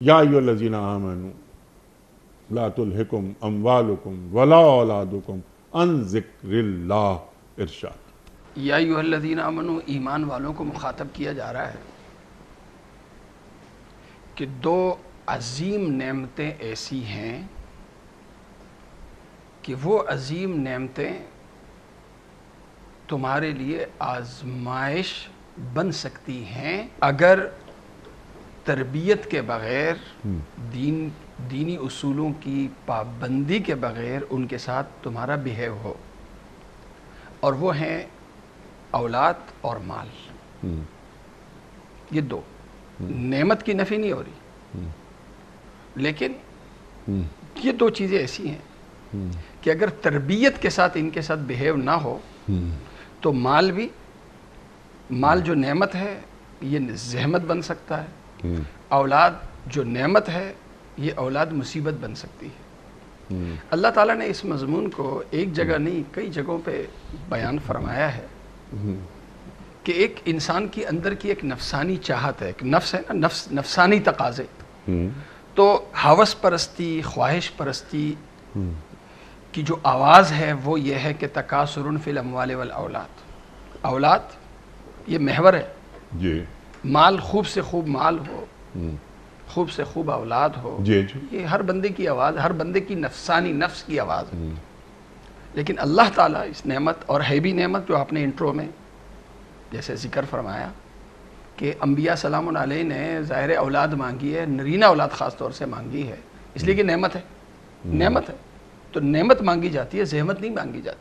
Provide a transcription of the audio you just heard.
یا ایھا الذین آمنوا لا تلہکم اموالکم ولا اولادکم عن ذکر اللہ ارشاد۔ یا ایھا الذین آمنوا ایمان والوں کو مخاطب کیا جا رہا ہے کہ دو عظیم نعمتیں ایسی ہیں کہ وہ عظیم نعمتیں تمہارے لیے آزمائش بن سکتی ہیں اگر تربیت کے بغیر دینی اصولوں کی پابندی کے بغیر ان کے ساتھ تمہارا بیہیو ہو، اور وہ ہیں اولاد اور مال۔ یہ دو نعمت کی نفی نہیں ہو رہی، لیکن یہ دو چیزیں ایسی ہیں کہ اگر تربیت کے ساتھ ان کے ساتھ بیہیو نہ ہو تو مال جو نعمت ہے یہ زحمت بن سکتا ہے، اولاد جو نعمت ہے یہ اولاد مصیبت بن سکتی ہے۔ اللہ تعالیٰ نے اس مضمون کو ایک جگہ نہیں کئی جگہوں پہ بیان فرمایا ہے کہ ایک انسان کی اندر کی ایک نفسانی چاہت ہے، ایک نفس ہے نا، نفسانی تقاضے، تو ہوس پرستی، خواہش پرستی کی جو آواز ہے وہ یہ ہے کہ تکاثر فی الاموال والاولاد، اولاد یہ محور ہے، جی مال خوب سے خوب مال ہو، خوب سے خوب اولاد ہو، جی یہ ہر بندے کی آواز، ہر بندے کی نفسانی نفس کی آواز ہے۔ لیکن اللہ تعالیٰ اس نعمت، اور ہے بھی نعمت جو آپ نے انٹرو میں جیسے ذکر فرمایا کہ انبیاء سلام علیہ نے ظاہر اولاد مانگی ہے، نرینہ اولاد خاص طور سے مانگی ہے، اس لیے کہ نعمت ہے، نعمت ہے تو نعمت مانگی جاتی ہے، زحمت نہیں مانگی جاتی۔